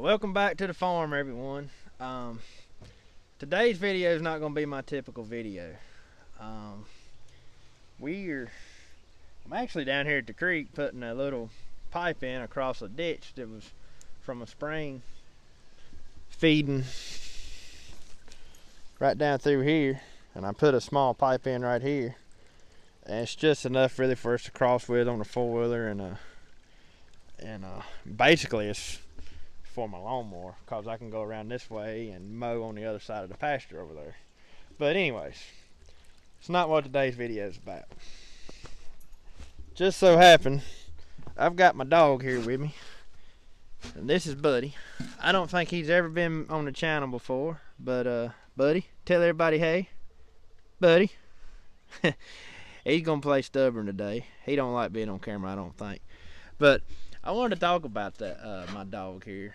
Welcome back to the farm, everyone. Today's video is not going to be my typical video. Um, I'm actually down here at the creek putting a little pipe in across a ditch that was from a spring feeding right down through here, and I put a small pipe in right here, and it's just enough really for us to cross with on a four-wheeler, and basically it's for my lawnmower because I can go around this way and mow on the other side of the pasture over there. But anyways, it's not what today's video is about. Just so happened I've got my dog here with me, and this is Buddy. I don't think he's ever been on the channel before, but Buddy, tell everybody hey. Buddy. He's gonna play stubborn today. He don't like being on camera, I don't think. But I wanted to talk about that my dog here.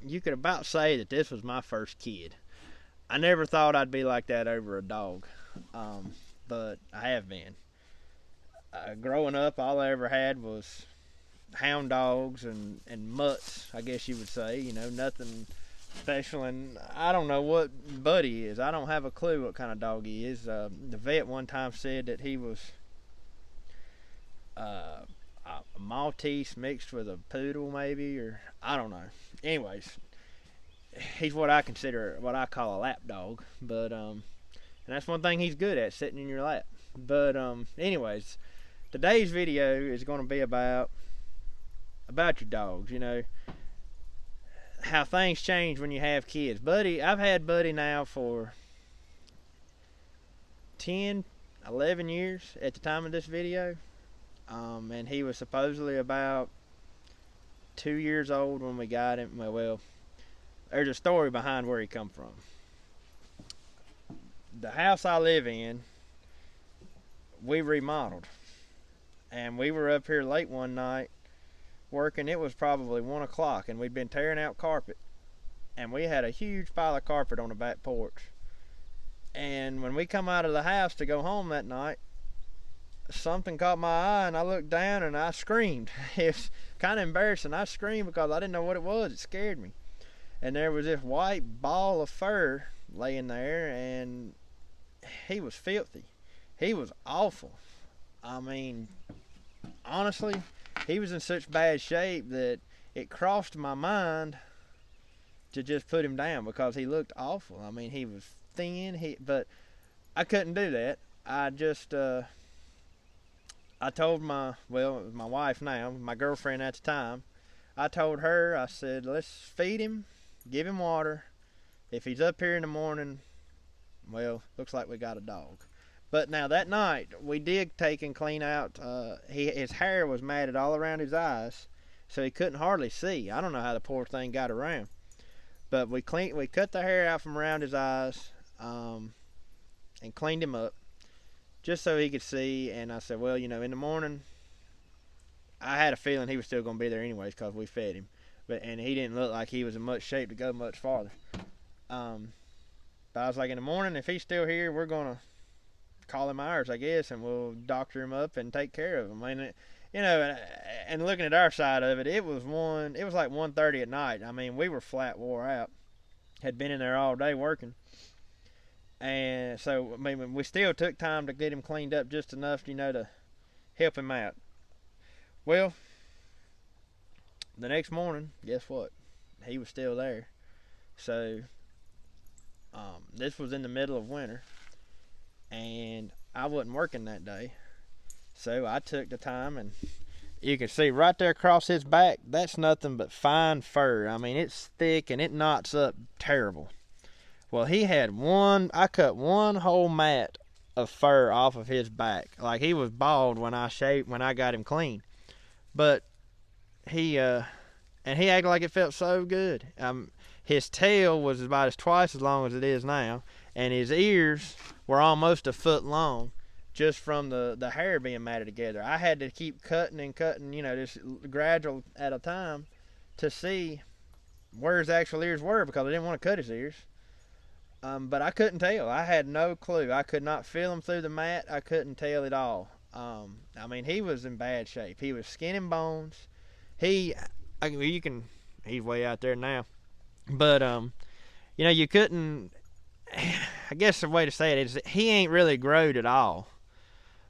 You could about say that this was my first kid. I never thought I'd be like that over a dog, but I have been. Growing up, all I ever had was hound dogs and mutts, I guess you would say. You know, nothing special, and I don't know what Buddy is. I don't have a clue what kind of dog he is. The vet one time said that he was a Maltese mixed with a poodle, maybe, or I don't know. Anyways, he's what I call a lap dog, but and that's one thing he's good at, sitting in your lap. But anyways, today's video is going to be about your dogs. You know how things change when you have kids. I've had Buddy now for 10, 11 years at the time of this video. And he was supposedly about 2 years old when we got him. Well, there's a story behind where he come from. The house I live in, we remodeled, and we were up here late one night working. It was probably 1 o'clock, and we'd been tearing out carpet, and we had a huge pile of carpet on the back porch. And when we come out of the house to go home that night, something caught my eye, and I looked down and I screamed. It was kind of embarrassing. I screamed because I didn't know what it was. It scared me. And there was this white ball of fur laying there, and he was filthy. He was awful. I mean, honestly, he was in such bad shape that it crossed my mind to just put him down because he looked awful. I mean, he was thin, but I couldn't do that. I told my wife now, my girlfriend at the time, I told her, I said, let's feed him, give him water. If he's up here in the morning, well, looks like we got a dog. But now that night, we did take and clean out, his hair was matted all around his eyes, so he couldn't hardly see. I don't know how the poor thing got around. But we cut the hair out from around his eyes, and cleaned him up, just so he could see. And I said, well, in the morning, I had a feeling he was still going to be there anyways because we fed him. And he didn't look like he was in much shape to go much farther. But I was like, in the morning, if he's still here, we're going to call him ours, I guess, and we'll doctor him up and take care of him. I mean, and looking at our side of it, it was like 1:30 at night. I mean, we were flat wore out. Had been in there all day working. And so, I mean, we still took time to get him cleaned up just enough, to help him out. Well, the next morning, guess what? He was still there. So, this was in the middle of winter, and I wasn't working that day. So I took the time, and you can see right there across his back, that's nothing but fine fur. I mean, it's thick and it knots up terrible. Well, I cut one whole mat of fur off of his back. Like, he was bald when I got him clean. But he acted like it felt so good. His tail was about twice as long as it is now, and his ears were almost a foot long just from the hair being matted together. I had to keep cutting and cutting, just gradual at a time to see where his actual ears were because I didn't want to cut his ears. But I couldn't tell. I had no clue. I could not feel him through the mat. I couldn't tell at all. I mean, he was in bad shape. He was skin and bones. you can. He's way out there now, but you couldn't. I guess the way to say it is that he ain't really growed at all.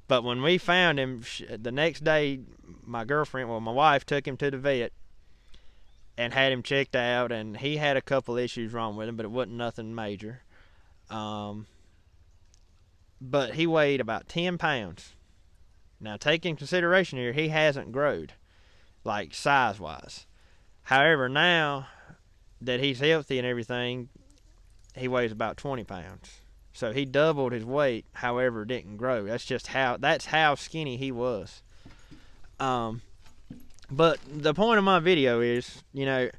But when we found him, the next day, my wife took him to the vet and had him checked out, and he had a couple issues wrong with him, but it wasn't nothing major. But he weighed about 10 pounds. Now, take in consideration here, he hasn't growed, like size-wise. However, now that he's healthy and everything, he weighs about 20 pounds. So he doubled his weight, however, didn't grow. That's how skinny he was. But the point of my video is, I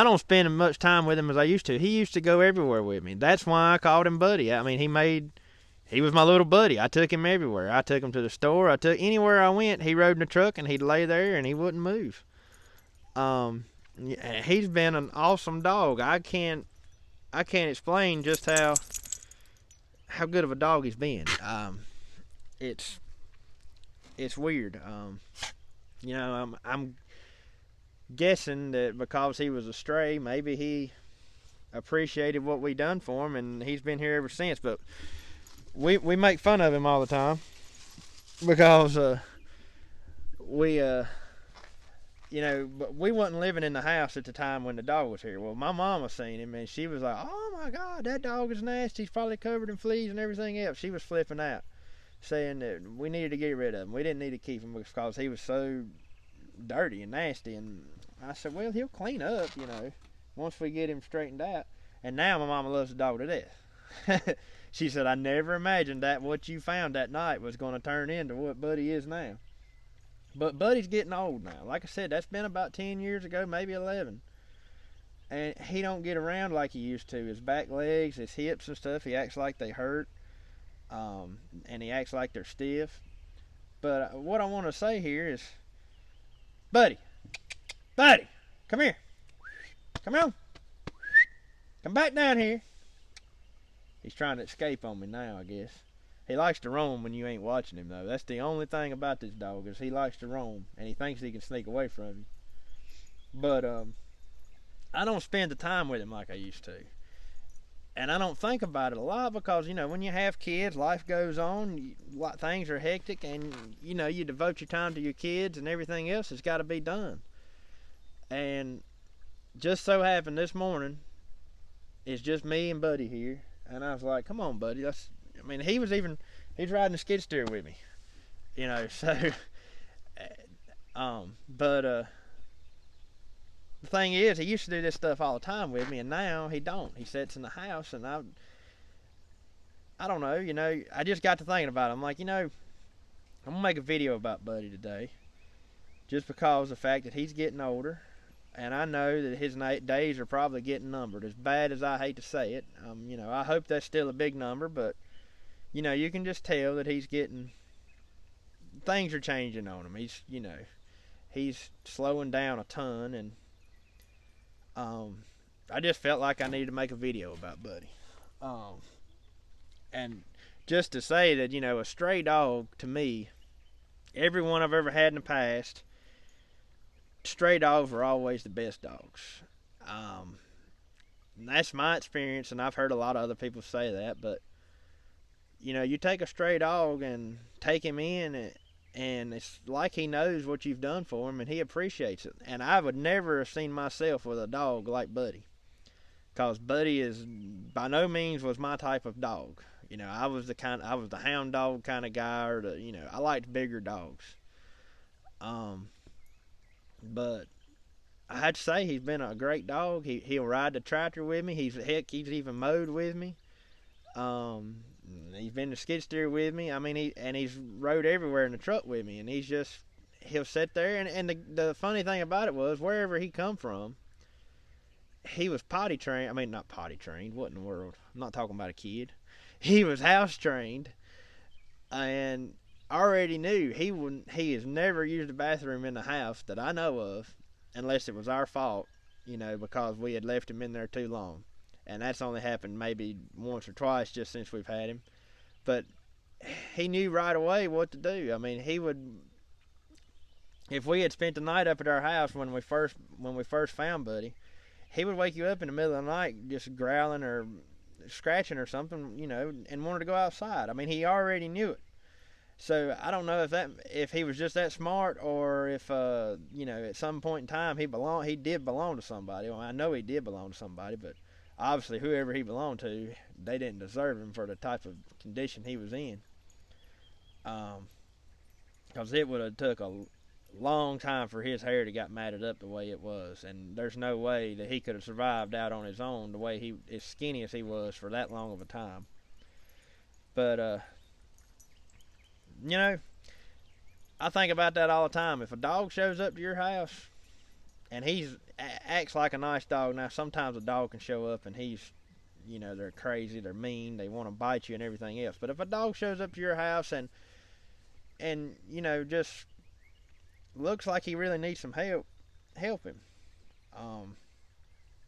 don't spend as much time with him as I used to. He used to go everywhere with me. That's why I called him Buddy. I mean, he was my little buddy. I took him everywhere. I took him to the store. Anywhere I went, he rode in the truck and he'd lay there and he wouldn't move. He's been an awesome dog. I can't explain just how good of a dog he's been. It's weird. I'm guessing that because he was a stray, maybe he appreciated what we done for him, and he's been here ever since. But we make fun of him all the time because but we wasn't living in the house at the time when the dog was here. Well, my mama seen him and she was like, "Oh my God, that dog is nasty. He's probably covered in fleas and everything else." She was flipping out, saying that we needed to get rid of him. We didn't need to keep him because he was so dirty and nasty. And I said, well, he'll clean up, once we get him straightened out. And now my mama loves the dog to death. She said, I never imagined that what you found that night was going to turn into what Buddy is now. But Buddy's getting old now. Like I said, that's been about 10 years ago, maybe 11. And he don't get around like he used to. His back legs, his hips and stuff, he acts like they hurt. And he acts like they're stiff. But what I want to say here is, Buddy, come here. Come on. Come back down here. He's trying to escape on me now, I guess. He likes to roam when you ain't watching him, though. That's the only thing about this dog, is he likes to roam, and he thinks he can sneak away from you. But I don't spend the time with him like I used to. And I don't think about it a lot because, when you have kids, life goes on, things are hectic, and, you devote your time to your kids and everything else has got to be done. And just so happened this morning, it's just me and Buddy here. And I was like, come on, Buddy. He's riding a skid steer with me. So, the thing is, he used to do this stuff all the time with me, and now he don't. He sits in the house, and I don't know, I just got to thinking about it. I'm like, I'm going to make a video about Buddy today, just because of the fact that he's getting older, and I know that his days are probably getting numbered. As bad as I hate to say it, I hope that's still a big number, but, you can just tell that things are changing on him. He's slowing down a ton, and I just felt like I needed to make a video about Buddy. And just to say that, a stray dog, to me, everyone I've ever had in the past, stray dogs were always the best dogs. And that's my experience, and I've heard a lot of other people say that, but, you take a stray dog and take him in, and it's like he knows what you've done for him, and he appreciates it. And I would never have seen myself with a dog like Buddy, because Buddy by no means was my type of dog. I was the hound dog kind of guy, or I liked bigger dogs. But I had to say, he's been a great dog. He'll ride the tractor with me. He's even mowed with me. He's been the skid steer with me. He's rode everywhere in the truck with me, and he'll sit there. And the funny thing about it was, wherever he come from, he was potty trained. Not potty trained. What in the world? I'm not talking about a kid. He was house trained, and I already knew he has never used a bathroom in the house that I know of, unless it was our fault, because we had left him in there too long. And that's only happened maybe once or twice just since we've had him. But he knew right away what to do. if we had spent the night up at our house when we first found Buddy, he would wake you up in the middle of the night just growling or scratching or something, and wanted to go outside. I mean, he already knew it. So I don't know if he was just that smart, or if at some point in time he did belong to somebody. Well, I know he did belong to somebody, but obviously whoever he belonged to, they didn't deserve him for the type of condition he was in. Because it would have took a long time for his hair to got matted up the way it was, and there's no way that he could have survived out on his own the way he, as skinny as he was, for that long of a time. But I think about that all the time. If a dog shows up to your house and acts like a nice dog, now sometimes a dog can show up and they're crazy, they're mean, they want to bite you and everything else. But if a dog shows up to your house and just looks like he really needs some help him.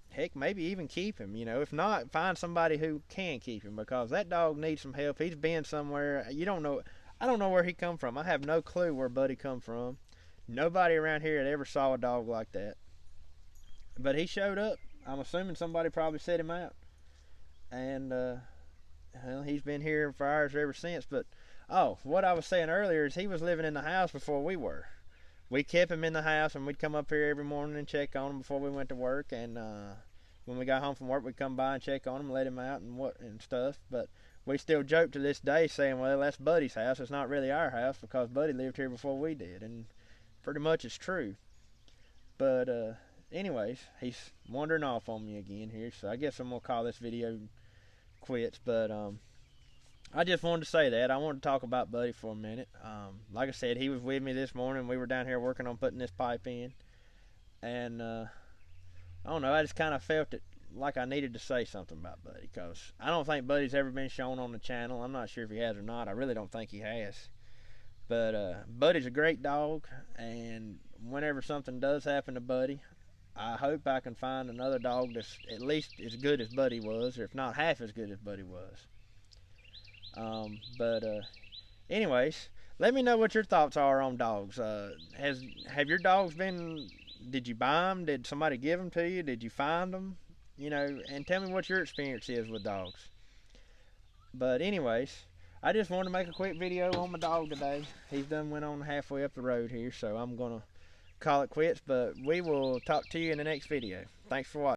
Heck, maybe even keep him. If not, find somebody who can keep him, because that dog needs some help. He's been somewhere. You don't know. I don't know where he come from. I have no clue where Buddy come from. Nobody around here had ever saw a dog like that. But he showed up. I'm assuming somebody probably set him out. And he's been here for ours ever since. But what I was saying earlier is he was living in the house before we were. We kept him in the house, and we'd come up here every morning and check on him before we went to work. And when we got home from work, we'd come by and check on him, let him out and stuff. But we still joke to this day, saying, well, that's Buddy's house. It's not really our house, because Buddy lived here before we did. And pretty much it's true. But anyways, he's wandering off on me again here, so I guess I'm going to call this video quits. But I just wanted to say that. I wanted to talk about Buddy for a minute. Like I said, he was with me this morning. We were down here working on putting this pipe in. And I don't know, I just kind of felt it like I needed to say something about Buddy, because I don't think Buddy's ever been shown on the channel. I'm not sure if he has or not. I really don't think he has. But Buddy's a great dog, and whenever something does happen to Buddy, I hope I can find another dog that's at least as good as Buddy was, or if not half as good as Buddy was. Anyways, let me know what your thoughts are on dogs. Have your dogs been? Did you buy them? Did somebody give them to you? Did you find them? And tell me what your experience is with dogs. But anyways, I just wanted to make a quick video on my dog today. He's done went on halfway up the road here, so I'm gonna call it quits. But we will talk to you in the next video. Thanks for watching.